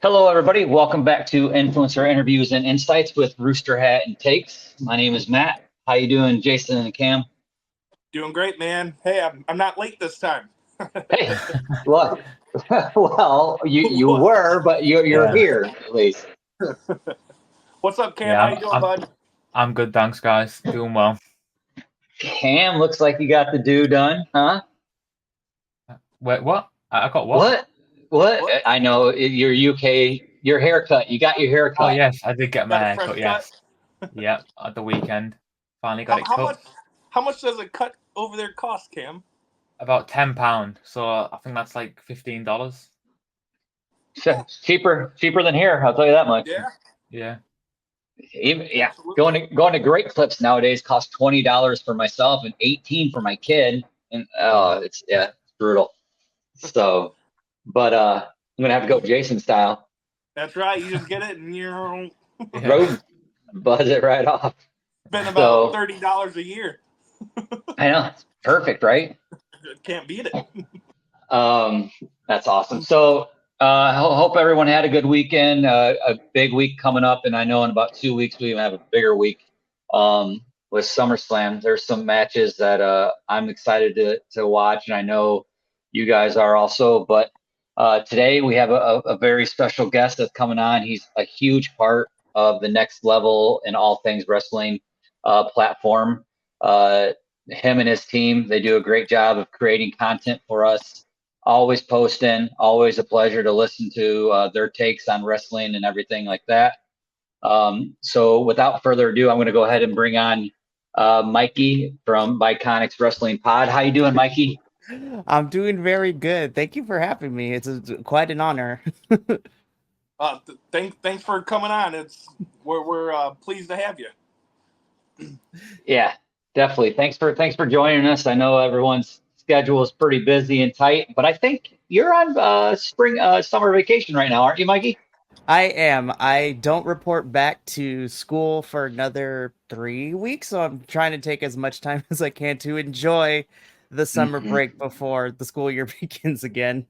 Hello, everybody. Welcome back to Influencer Interviews and Insights with Rooster Hat and Takes. My name is Matt. How you doing, Jason and Cam? Doing great, man. Hey, I'm not late this time. Hey, well, well, you were, but you're Yeah, here at least. What's up, Cam? yeah, How I'm, you doing, I'm, bud? I'm good, thanks, guys. Doing well. Cam looks like you got the do done, huh? Wait, what? I got what? What? What? What? I know your UK, your haircut. You got your Oh, haircut. yes, I did get my Got a hair fresh cut. cut? Yes, yeah, at the weekend, finally got How, it how cut. much? How much does a cut over there cost, Cam? About £10, so I think that's like $15. Cheaper than here. I'll tell you that much. Yeah, Yeah, Even, yeah, absolutely. going to Great Clips nowadays costs $20 for myself and 18 for my kid, and wow. it's brutal. So, but I'm gonna have to go Jason style, That's right. You just get it, and Yeah, road buzz it right off. spend about So $30 a year. I know it's perfect, right? Can't beat it. Um, that's awesome. So hope everyone had a good weekend. A big week coming up, and I know in about 2 weeks we have a bigger week with SummerSlam. There's some matches that I'm excited to watch, and I know you guys are also. But today we have a very special guest that's coming on. He's a huge part of the next level in all things wrestling platform. Uh, Him and his team, they do a great job of creating content for us, always posting, always a pleasure to listen to their takes on wrestling and everything like that. So without further ado, I'm going to go ahead and bring on Mikey from Conics Wrestling Pod. How you doing, Mikey? I'm doing very good. Thank you for having me. It's quite an honor. Thanks for coming on. We're pleased to have you. Yeah, definitely. Thanks for joining us. I know everyone's schedule is pretty busy and tight, but I think you're on spring summer vacation right now, aren't you, Mikey? I am. I don't report back to school for another 3 weeks, so I'm trying to take as much time as I can to enjoy the summer Mhm. break before the school year begins again.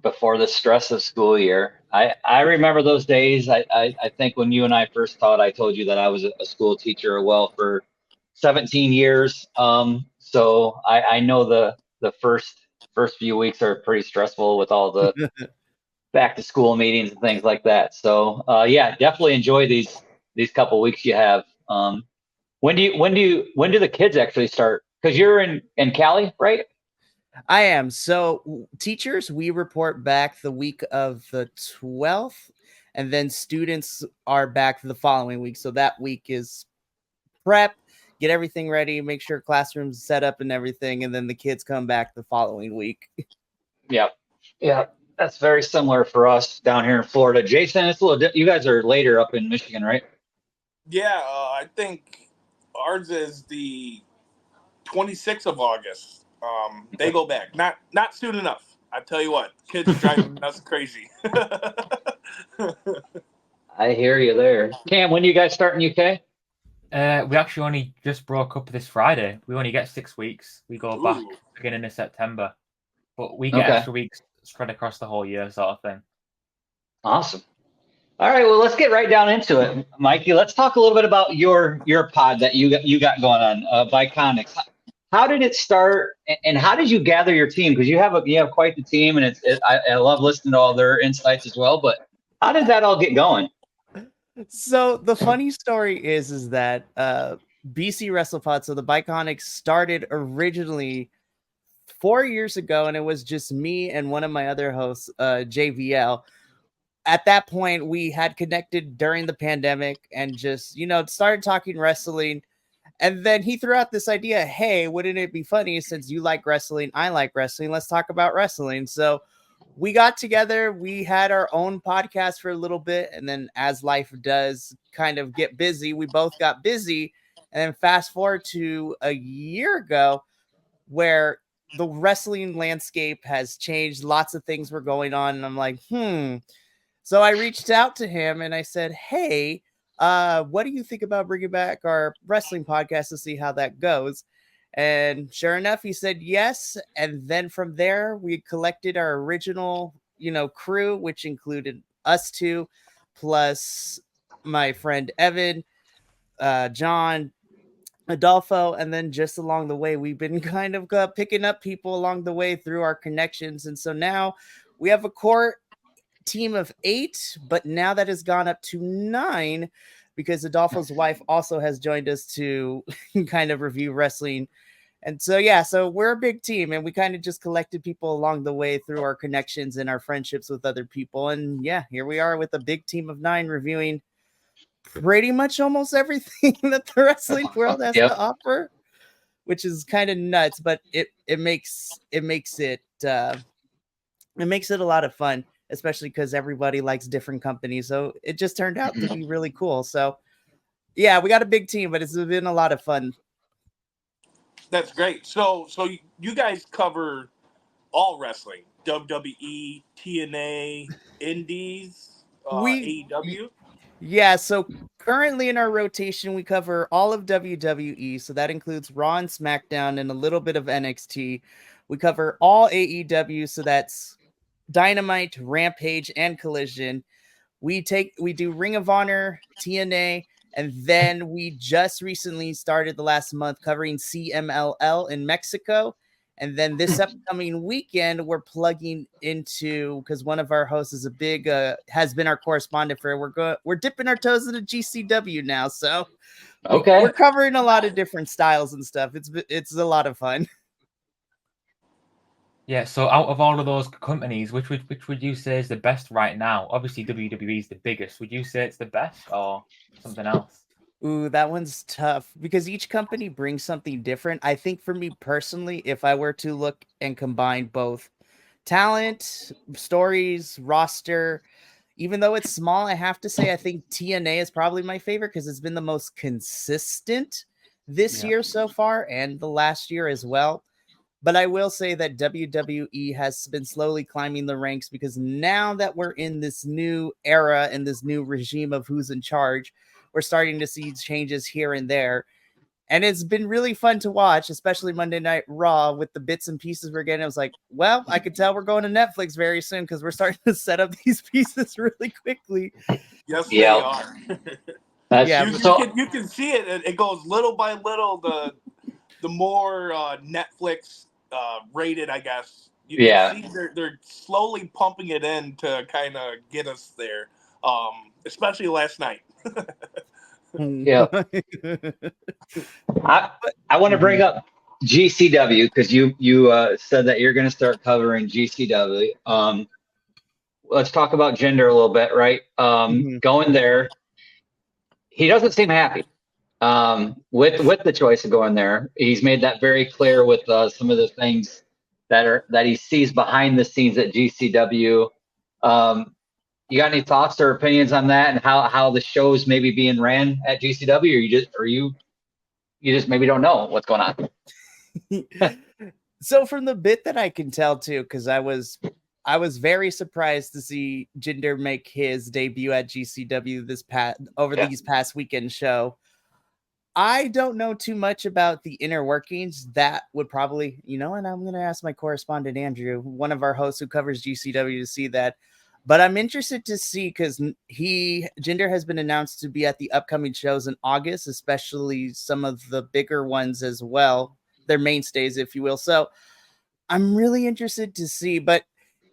Before the stress of school year. I remember those days. I think when you and I first taught, I told you that I was a school teacher well for 17 years. So I know the first few weeks are pretty stressful with all the back to school meetings and things like that. So yeah, definitely enjoy these couple weeks you have. When do the kids actually start? Because you're in Cali, right? I am. So, teachers, we report back the week of the 12th, and then students are back the following week. So, that week is prep, get everything ready, make sure classrooms set up and everything, and then the kids come back the following week. Yeah, yeah, that's very similar for us down here in Florida. Jason, it's a little. You guys are later up in Michigan, right? Yeah, I think ours is the 26th of August. They Okay. go back. Not soon enough. I tell you what, kids are driving us crazy. I hear you there. Cam, when do you guys start in UK? we actually only just broke up this Friday. We only get 6 weeks. We go back Ooh. beginning of September, but we get Okay, extra weeks spread across the whole year, sort of thing. awesome. All right, well, let's get right down into it, Mikey. Let's talk a little bit about your pod that you got going on, Viconics. How did it start, and how did you gather your team? Because you have quite the team, and I love listening to all their insights as well. But how did that all get going? So the funny story is that BC WrestlePod, so the Biconics started originally 4 years ago, and it was just me and one of my other hosts, JVL. At that point, we had connected during the pandemic and just started talking wrestling. And then he threw out this idea, hey, wouldn't it be funny since you like wrestling, I like wrestling, let's talk about wrestling. So we got together, we had our own podcast for a little bit, and then as life does kind of get busy, we both got busy. And then fast forward to a year ago where the wrestling landscape has changed, lots of things were going on, and I'm like, so I reached out to him and I said, hey, what do you think about bringing back our wrestling podcast to see how that goes? And sure enough, he said yes. And then from there, we collected our original, crew, which included us two, plus my friend Evan, John, Adolfo, and then just along the way, we've been kind of picking up people along the way through our connections. And so now we have a core team of 8, but now that has gone up to 9 because Adolfo's wife also has joined us to kind of review wrestling. And so, yeah, so we're a big team, and we kind of just collected people along the way through our connections and our friendships with other people. And yeah, here we are with a big team of 9 reviewing pretty much almost everything that the wrestling world has to offer, which is kind of nuts, but it makes it a lot of fun, especially because everybody likes different companies. So it just turned out to be really cool. So yeah, we got a big team, but it's been a lot of fun. That's great. So you guys cover all wrestling: WWE, TNA, Indies, AEW. Yeah, so currently in our rotation, we cover all of WWE. So that includes Raw and SmackDown and a little bit of NXT. We cover all AEW. So that's Dynamite, Rampage, and Collision. We do Ring of Honor, TNA, and then we just recently started the last month covering CMLL in Mexico. And then this upcoming weekend, we're plugging into, because one of our hosts is a big, has been our correspondent for, we're dipping our toes into GCW now. So we're covering a lot of different styles and stuff. It's a lot of fun. Yeah, so out of all of those companies, which would you say is the best right now? Obviously, WWE is the biggest. Would you say it's the best or something else? Ooh, that one's tough because each company brings something different. I think for me personally, if I were to look and combine both talent, stories, roster, even though it's small, I have to say I think TNA is probably my favorite because it's been the most consistent this year so far and the last year as well. But I will say that WWE has been slowly climbing the ranks because now that we're in this new era and this new regime of who's in charge, we're starting to see changes here and there. And it's been really fun to watch, especially Monday Night Raw with the bits and pieces we're getting. I was like, well, I could tell we're going to Netflix very soon because we're starting to set up these pieces really quickly. Yes, they are. You can see it. It goes little by little. The more Netflix rated, I guess. You can see they're slowly pumping it in to kind of get us there. Especially last night. Yeah. I want to bring up GCW because you said that you're going to start covering GCW. Let's talk about gender a little bit, right? Going there, he doesn't seem happy with the choice of going there. He's made that very clear with some of the things that he sees behind the scenes at GCW. You got any thoughts or opinions on that and how the show's maybe being ran at GCW, or you just maybe don't know what's going on? So from the bit that I can tell too, because I was very surprised to see Jinder make his debut at GCW these past weekend show. I don't know too much about the inner workings. That would probably, and I'm going to ask my correspondent Andrew, one of our hosts who covers GCW, to see that. But I'm interested to see because Jinder has been announced to be at the upcoming shows in August, especially some of the bigger ones as well, their mainstays, if you will. So I'm really interested to see. But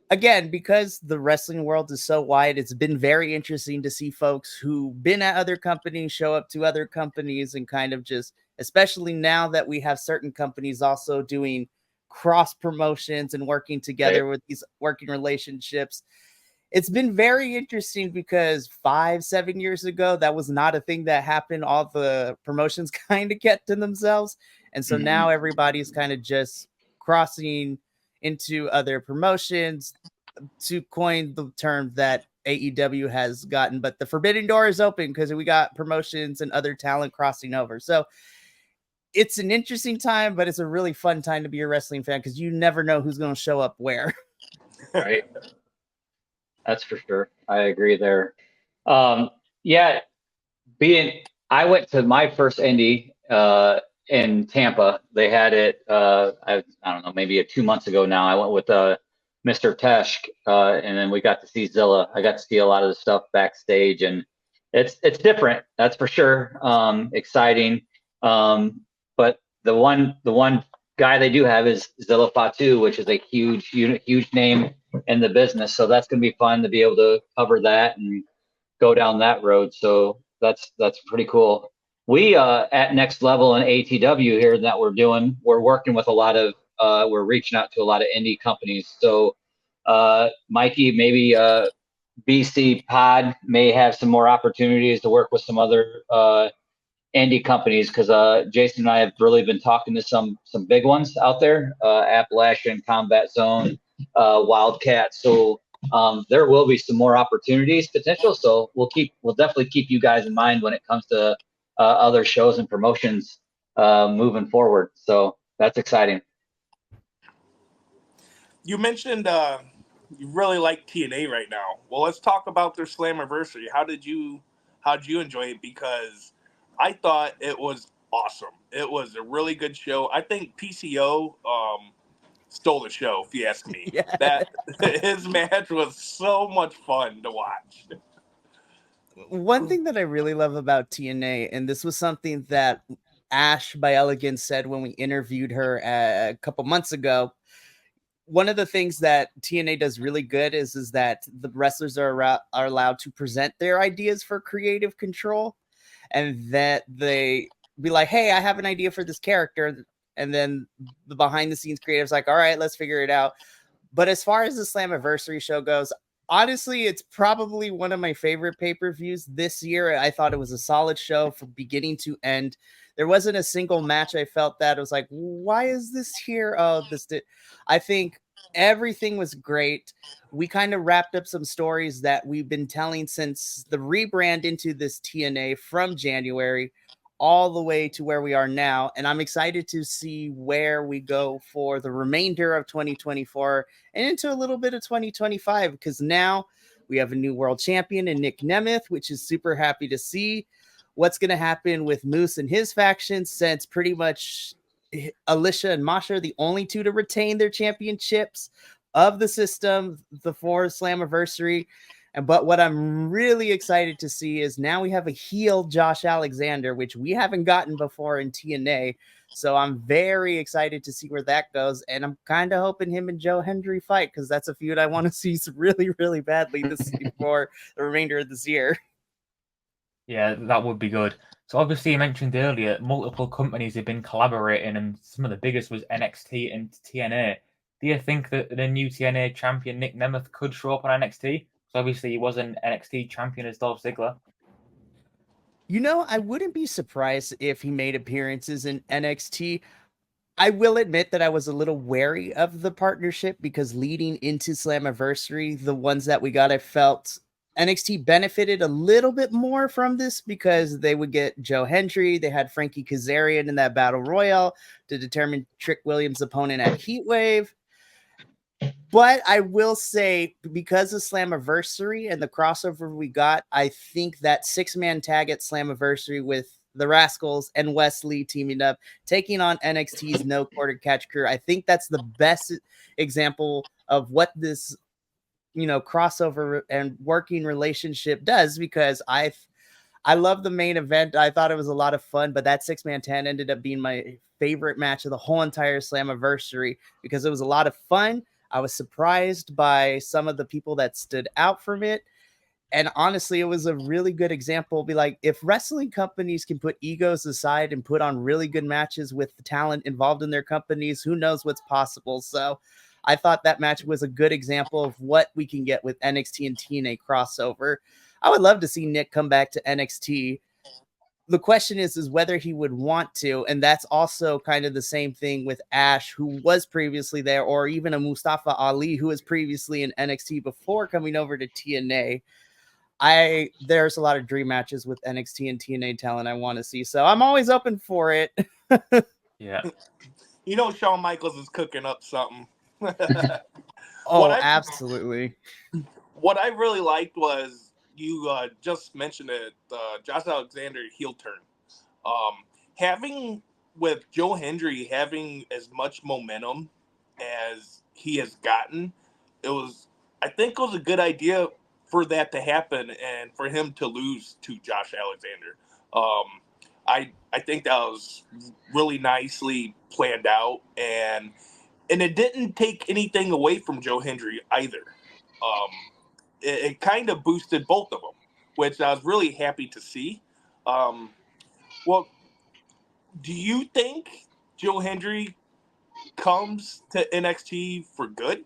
again, because the wrestling world is so wide, it's been very interesting to see folks who've been at other companies show up to other companies and kind of just, especially now that we have certain companies also doing cross promotions and working together with these working relationships. It's been very interesting because 5-7 years ago, that was not a thing that happened. All the promotions kind of kept to themselves. And so now everybody's kind of just crossing into other promotions, to coin the term that AEW has gotten. But the forbidden door is open because we got promotions and other talent crossing over. So it's an interesting time, but it's a really fun time to be a wrestling fan because you never know who's going to show up where. Right. That's for sure. I agree there. I went to my first indie in Tampa. They had it, I don't know, maybe 2 months ago now. I went with Mr. Tesh, and then we got to see Zilla. I got to see a lot of the stuff backstage, and it's different, that's for sure. Exciting, but the one guy they do have is Zilla Fatu, which is a huge name in the business. So that's going to be fun to be able to cover that and go down that road. So that's pretty cool. We at Next Level and ATW here that we're working with a lot of we're reaching out to a lot of indie companies. So Mikey, maybe BC Pod may have some more opportunities to work with some other indie companies, because Jason and I have really been talking to some big ones out there, Appalachian, Combat Zone, Wildcat. So there will be some more opportunities potential. So we'll definitely keep you guys in mind when it comes to other shows and promotions moving forward. So that's exciting. You mentioned you really like TNA right now. Well, let's talk about their Slammiversary. How did you enjoy it? Because I thought it was awesome. It was a really good show. I think PCO stole the show, if you ask me. Yeah. That his match was so much fun to watch. One thing that I really love about TNA, and this was something that Ash by Elegance said when we interviewed her a couple months ago. One of the things that TNA does really good is that the wrestlers are allowed to present their ideas for creative control, and that they be like, hey, I have an idea for this character. And then the behind the scenes creative's like, all right, let's figure it out. But as far as the Slammiversary show goes, honestly, it's probably one of my favorite pay-per-views this year. I thought it was a solid show from beginning to end. There wasn't a single match I felt that it was like, why is this here? Oh, this did. I think everything was great. We kind of wrapped up some stories that we've been telling since the rebrand into this TNA from January all the way to where we are now. And I'm excited to see where we go for the remainder of 2024 and into a little bit of 2025, because now we have a new world champion in Nick Nemeth, which is super happy to see. What's going to happen with Moose and his faction, since pretty much Alicia and Masha are the only two to retain their championships of the system, the four Slammiversary. But what I'm really excited to see is now we have a heel Josh Alexander, which we haven't gotten before in TNA. So I'm very excited to see where that goes. And I'm kind of hoping him and Joe Hendry fight, because that's a feud I want to see really, really badly for the remainder of this year. Yeah, that would be good. So obviously you mentioned earlier, multiple companies have been collaborating, and some of the biggest was NXT and TNA. Do you think that the new TNA champion Nick Nemeth could show up on NXT? So obviously he was an NXT champion as Dolph Ziggler. You know, I wouldn't be surprised if he made appearances in NXT. I will admit that I was a little wary of the partnership, because leading into Slammiversary, the ones that we got, I felt NXT benefited a little bit more from this, because they would get Joe Hendry. They had Frankie Kazarian in that battle royal to determine Trick Williams' opponent at Heatwave. But I will say, because of Slammiversary and the crossover we got, I think that 6-man tag at Slammiversary with the Rascals and Wesley teaming up, taking on NXT's No Quarter Catch crew, I think that's the best example of what this, crossover and working relationship does, because I love the main event. I thought it was a lot of fun, but that 6-man tag ended up being my favorite match of the whole entire Slammiversary, because it was a lot of fun. I was surprised by some of the people that stood out from it. And honestly, it was a really good example. Be like, if wrestling companies can put egos aside and put on really good matches with the talent involved in their companies, who knows what's possible. So I thought that match was a good example of what we can get with NXT and TNA crossover. I would love to see Nick come back to NXT. The question is whether he would want to, and that's also kind of the same thing with Ash, who was previously there, or even a Mustafa Ali, who was previously in NXT before coming over to TNA. There's a lot of dream matches with NXT and TNA talent I want to see, so I'm always open for it. Yeah. Shawn Michaels is cooking up something. Absolutely. What I really liked was, you just mentioned it, Josh Alexander heel turn. Having, with Joe Hendry having as much momentum as he has gotten, I think it was a good idea for that to happen and for him to lose to Josh Alexander. I think that was really nicely planned out, and it didn't take anything away from Joe Hendry either. It kind of boosted both of them, which I was really happy to see. Well, do you think Joe Hendry comes to NXT for good?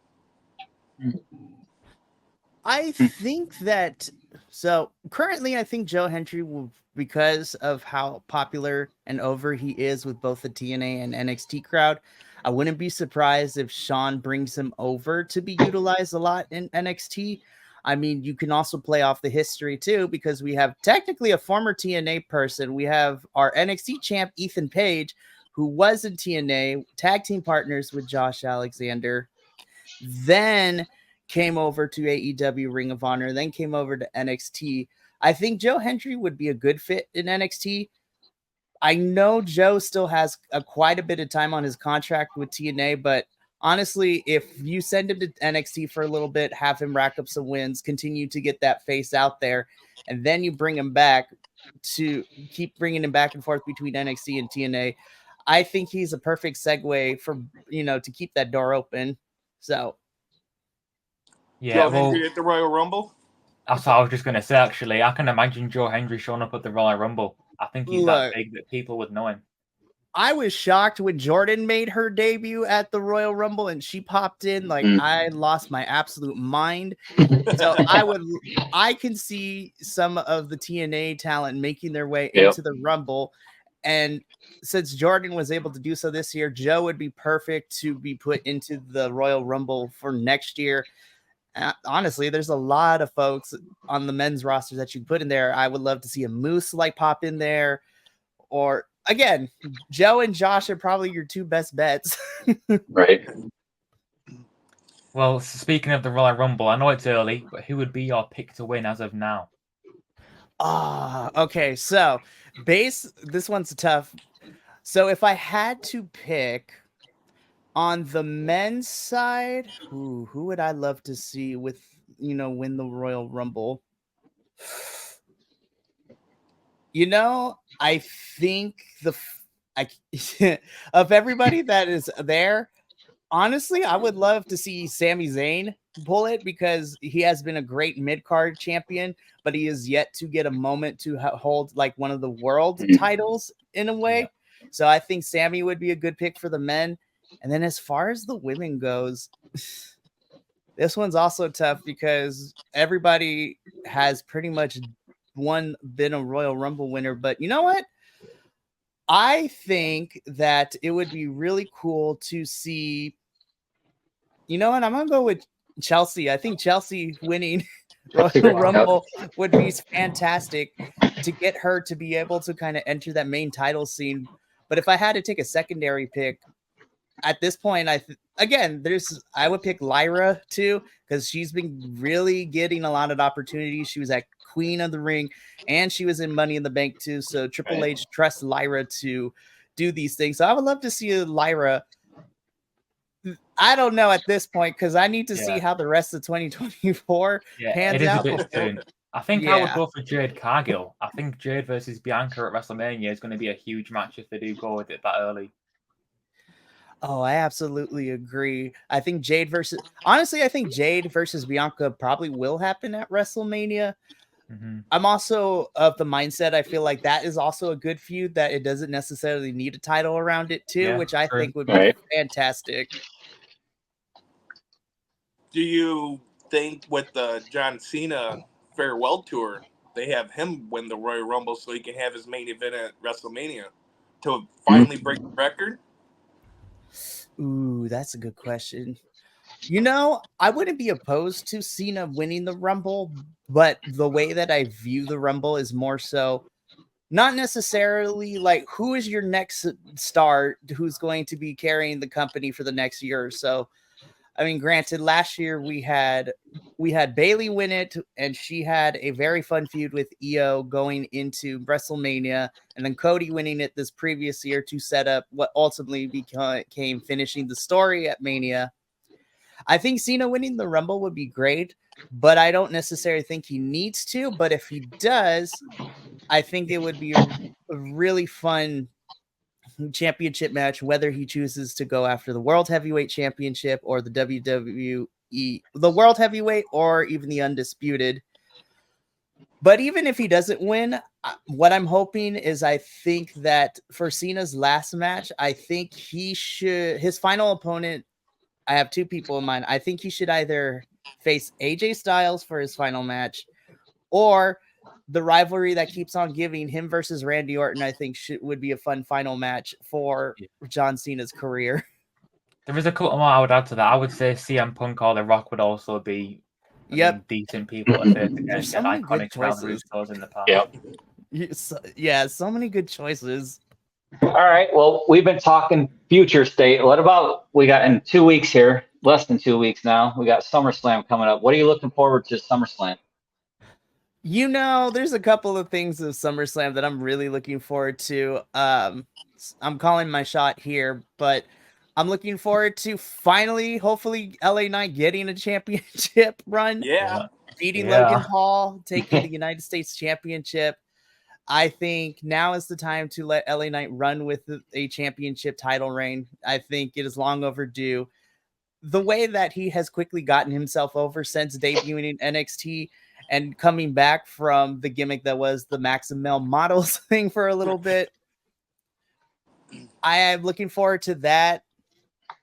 I think that so currently I think Joe Hendry will, because of how popular and over he is with both the TNA and NXT crowd, I wouldn't be surprised if Sean brings him over to be utilized a lot in NXT. I mean, you can also play off the history too, because we have technically a former TNA person. We have our NXT champ, Ethan Page, who was in TNA, tag team partners with Josh Alexander, then came over to AEW Ring of Honor, then came over to NXT. I think Joe Hendry would be a good fit in NXT. I know Joe still has quite a bit of time on his contract with TNA, but honestly, if you send him to NXT for a little bit, have him rack up some wins, continue to get that face out there, and then you bring him back to keep bringing him back and forth between NXT and TNA, I think he's a perfect segue for, to keep that door open. So, yeah, Joe Hendry at the Royal Rumble? That's what I was just going to say, actually. I can imagine Joe Hendry showing up at the Royal Rumble. I think he's that big that people would know him. I was shocked when Jordan made her debut at the Royal Rumble and she popped in. Like, I lost my absolute mind. So I can see some of the TNA talent making their way into the Rumble. And since Jordan was able to do so this year, Joe would be perfect to be put into the Royal Rumble for next year. Honestly, there's a lot of folks on the men's roster that you put in there. I would love to see a Moose pop in there, or again, Joe and Josh are probably your two best bets. Right. Well, speaking of the Royal Rumble, I know it's early, but who would be your pick to win as of now? Okay. So this one's tough. So if I had to pick on the men's side, who would I love to see with, win the Royal Rumble? I think of everybody that is there, honestly, I would love to see Sami Zayn pull it, because he has been a great mid-card champion, but he is yet to get a moment to hold like one of the world titles in a way. Yeah. So I think Sami would be a good pick for the men. And then as far as the women goes, this one's also tough because everybody has pretty much been a Royal Rumble winner. But you know what? I think that it would be really cool to see. You know what? I'm going to go with Chelsea. I think Chelsea winning Royal Rumble would be fantastic to get her to be able to kind of enter that main title scene. But if I had to take a secondary pick at this point, I would pick Lyra too, because she's been really getting a lot of opportunities. She was at Queen of the Ring and she was in Money in the Bank too. So Triple H trusts Lyra to do these things. So I would love to see Lyra. I don't know at this point, because I need to see how the rest of 2024 pans out. It is a bit soon. I think I would go for Jade Cargill. I think Jade versus Bianca at WrestleMania is going to be a huge match if they do go with it that early. Oh, I absolutely agree. I think Jade versus Bianca probably will happen at WrestleMania. Mm-hmm. I'm also of the mindset, I feel like that is also a good feud, that it doesn't necessarily need a title around it too, which I think would be fantastic. Do you think with the John Cena farewell tour, they have him win the Royal Rumble so he can have his main event at WrestleMania to finally break the record? Ooh, that's a good question. I wouldn't be opposed to Cena winning the Rumble, but the way that I view the Rumble is more so not necessarily like who is your next star who's going to be carrying the company for the next year or so. I mean, granted, last year we had Bayley win it, and she had a very fun feud with Io going into WrestleMania, and then Cody winning it this previous year to set up what ultimately became finishing the story at Mania. I think Cena winning the Rumble would be great, but I don't necessarily think he needs to. But if he does, I think it would be a really fun championship match, whether he chooses to go after the World Heavyweight Championship or the WWE, the World Heavyweight, or even the Undisputed. But even if he doesn't win, what I'm hoping is I think that for Cena's last match, I think he should, his final opponent, I have two people in mind. I think he should either face AJ Styles for his final match, or the rivalry that keeps on giving, him versus Randy Orton, I think would be a fun final match for John Cena's career. There is a couple more I would add to that. I would say CM Punk or The Rock would also be decent people to face against. There's so many good choices in the past. Yeah, so many good choices. All right. Well, we've been talking future state. What about we got in 2 weeks here, less than 2 weeks now, we got SummerSlam coming up. What are you looking forward to SummerSlam? You know, there's a couple of things of SummerSlam that I'm really looking forward to. I'm calling my shot here, but I'm looking forward to finally, hopefully, LA Knight getting a championship run. Beating Logan Paul, taking the United States Championship. I think now is the time to let LA Knight run with a championship title reign. I think it is long overdue. The way that he has quickly gotten himself over since debuting in NXT and coming back from the gimmick that was the Maximel Models thing for a little bit. I am looking forward to that.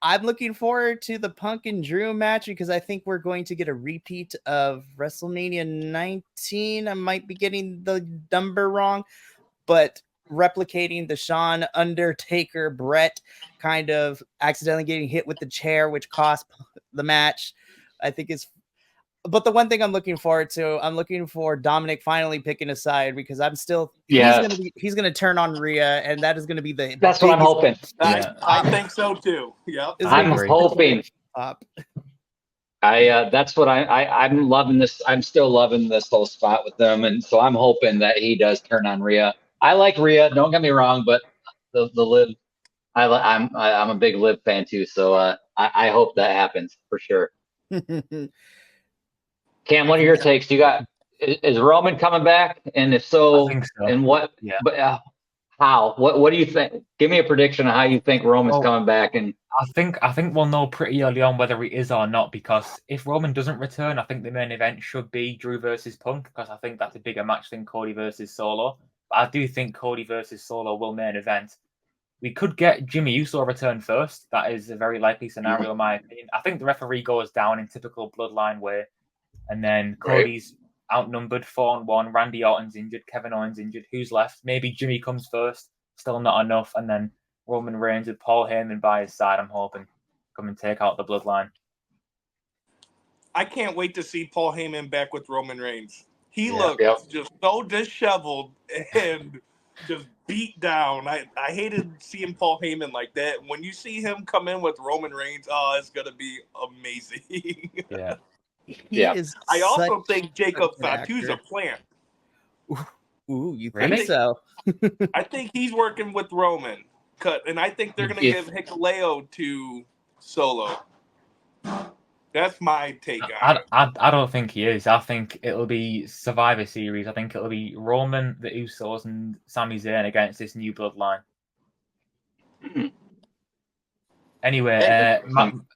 I'm looking forward to the Punk and Drew match because I think we're going to get a repeat of WrestleMania 19. I might be getting the number wrong, but replicating the Shawn, Undertaker, Brett kind of accidentally getting hit with the chair, which cost the match, I think is. But the one thing I'm looking forward to, I'm looking for Dominic finally picking a side because I'm still he's gonna turn on Rhea, and that is gonna be that's what I'm hoping. I think so too. Yep. I'm hoping. That's what I'm loving this. I'm still loving this whole spot with them, and so I'm hoping that he does turn on Rhea. I like Rhea, don't get me wrong, but the Liv, I'm a big Liv fan too, so I hope that happens for sure. Cam, what are your takes? Is Roman coming back? And if so, I think so. And what? Yeah. But how? What do you think? Give me a prediction of how you think Roman's coming back. And I think we'll know pretty early on whether he is or not, because if Roman doesn't return, I think the main event should be Drew versus Punk, because I think that's a bigger match than Cody versus Solo. But I do think Cody versus Solo will main event. We could get Jimmy Uso return first. That is a very likely scenario, in my opinion. I think the referee goes down in typical Bloodline way. And then Cody's outnumbered 4-1. Randy Orton's injured. Kevin Owens injured. Who's left? Maybe Jimmy comes first. Still not enough. And then Roman Reigns with Paul Heyman by his side, I'm hoping, come and take out the Bloodline. I can't wait to see Paul Heyman back with Roman Reigns. He looks just so disheveled and just beat down. I hated seeing Paul Heyman like that. When you see him come in with Roman Reigns, it's going to be amazing. Yeah. I also think Jacob Fatu's a plant. Ooh, you think so? I think he's working with Roman. And I think they're going to give Hikuleo to Solo. That's my take on it. I don't think he is. I think it'll be Survivor Series. I think it'll be Roman, the Usos, and Sami Zayn against this new Bloodline. Anyway,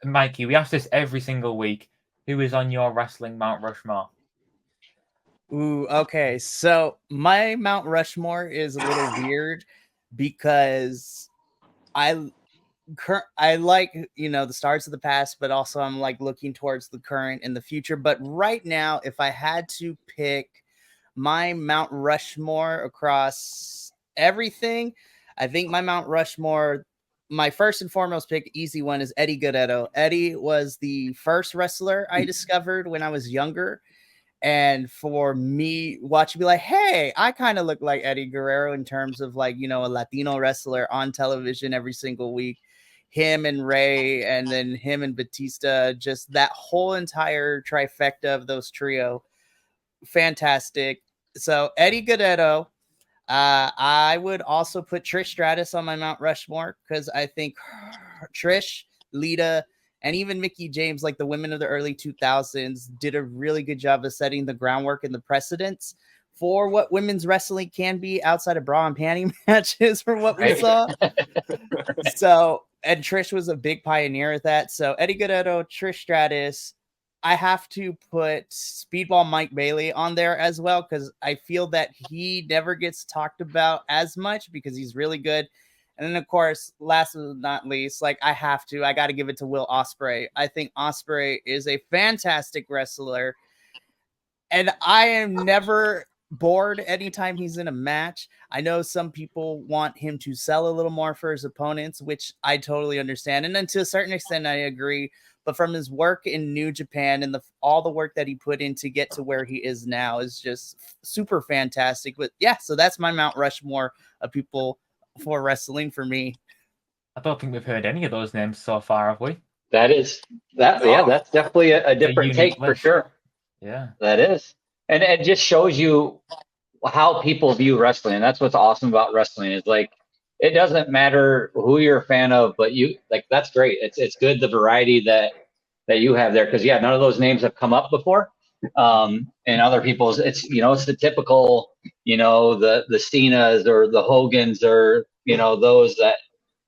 Mikey, we ask this every single week. Who is on your wrestling Mount Rushmore? Ooh, okay. So my Mount Rushmore is a little weird because I like, the stars of the past, but also I'm like looking towards the current and the future. But right now, if I had to pick my Mount Rushmore across everything, I think my Mount Rushmore, my first and foremost pick, easy one, is Eddie Guerrero. Eddie was the first wrestler I discovered when I was younger. And for me, watching, be like, hey, I kind of look like Eddie Guerrero in terms of like, a Latino wrestler on television every single week. Him and Ray, and then him and Batista, just that whole entire trifecta of those trio. Fantastic. So Eddie Guerrero. I would also put Trish Stratus on my Mount Rushmore because I think Trish, Lita, And even Mickey James, like the women of the early 2000s, did a really good job of setting the groundwork and the precedents for what women's wrestling can be outside of bra and panty matches from what we saw. So, and Trish was a big pioneer at that. So Eddie Guerrero, Trish Stratus, I have to put Speedball Mike Bailey on there as well, because I feel that he never gets talked about as much because he's really good. And then, of course, last but not least, like I got to give it to Will Ospreay. I think Ospreay is a fantastic wrestler. And I am never bored anytime he's in a match. I know some people want him to sell a little more for his opponents, which I totally understand. And then to a certain extent, I agree. But from his work in New Japan and all the work that he put in to get to where he is now is just super fantastic. But yeah, so that's my Mount Rushmore of people for wrestling for me. I don't think we've heard any of those names so far, have we? That's definitely a different take for sure. Yeah, that is. And it just shows you how people view wrestling. And that's what's awesome about wrestling is like, it doesn't matter who you're a fan of, but that's great. It's good. The variety that you have there. Cause none of those names have come up before. And other people's, it's the typical, the Cenas or the Hogans or, those that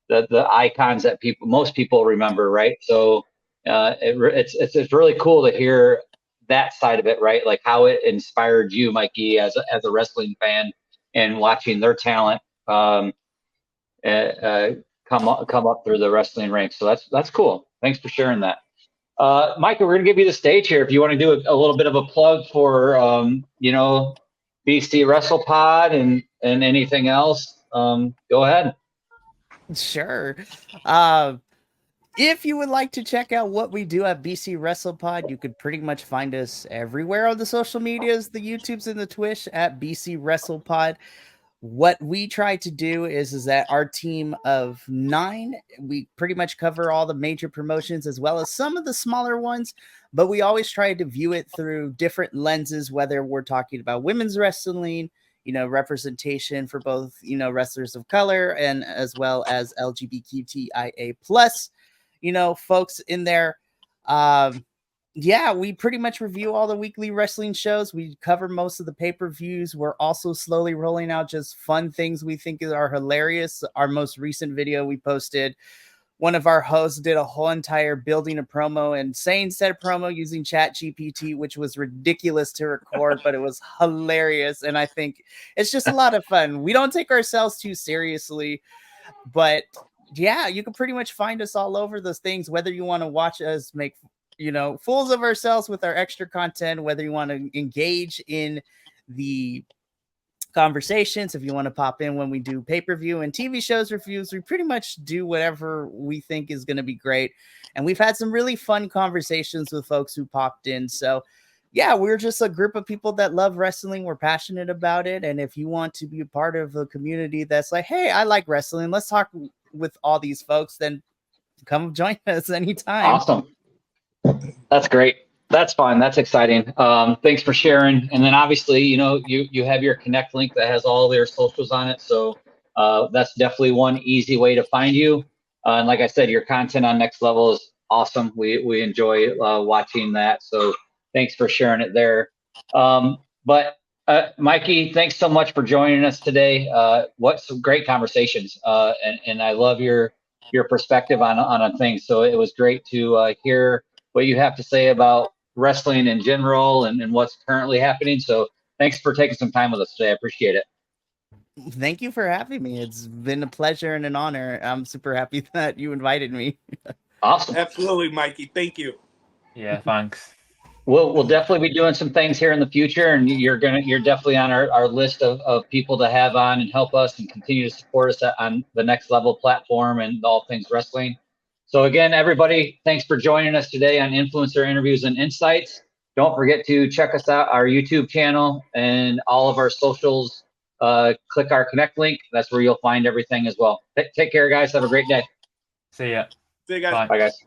the icons that most people remember. Right. So, it's really cool to hear that side of it, right? Like how it inspired you, Mikey, as a wrestling fan, and watching their talent come up through the wrestling ranks. So that's cool. Thanks for sharing that. Mikey, we're gonna give you the stage here. If you want to do a little bit of a plug for BC WrestlePod and anything else, go ahead. Sure. If you would like to check out what we do at BC WrestlePod, you could pretty much find us everywhere on the social medias, the YouTubes and the Twitch at BC WrestlePod. What we try to do is that our team of 9, we pretty much cover all the major promotions as well as some of the smaller ones, but we always try to view it through different lenses, whether we're talking about women's wrestling, representation for both, wrestlers of color and as well as LGBTQIA plus, folks in there. We pretty much review all the weekly wrestling shows. We cover most of the pay-per-views. We're also slowly rolling out just fun things we think are hilarious. Our most recent video we posted, one of our hosts did a whole entire building a promo and saying said promo using ChatGPT, which was ridiculous to record, but it was hilarious. And I think it's just a lot of fun. We don't take ourselves too seriously, but yeah, you can pretty much find us all over those things, whether you want to watch us make, fools of ourselves with our extra content, whether you want to engage in the conversations, if you want to pop in when we do pay-per-view and TV shows reviews, we pretty much do whatever we think is going to be great. And we've had some really fun conversations with folks who popped in. So yeah, we're just a group of people that love wrestling. We're passionate about it. And if you want to be a part of a community that's like, hey, I like wrestling, let's talk with all these folks, then come join us anytime. Awesome. That's great. That's fun. That's exciting. Thanks for sharing. And then obviously, you have your Connect link that has all their socials on it. So that's definitely one easy way to find you. And like I said, your content on Next Level is awesome. We enjoy watching that. So thanks for sharing it there. But Mikey, thanks so much for joining us today. What some great conversations. And I love your perspective on things. So it was great to hear what you have to say about wrestling in general and what's currently happening. So thanks for taking some time with us today. I appreciate it. Thank you for having me. It's been a pleasure and an honor. I'm super happy that you invited me. Awesome. Absolutely, Mikey. Thank you. Yeah, thanks. We'll definitely be doing some things here in the future, and you're definitely on our list of people to have on and help us and continue to support us on the Next Level platform and all things wrestling. So again, everybody, thanks for joining us today on Influencer Interviews and Insights. Don't forget to check us out, our YouTube channel and all of our socials. Click our Connect link. That's where you'll find everything as well. Take care, guys. Have a great day. See ya. See you guys. Bye, guys.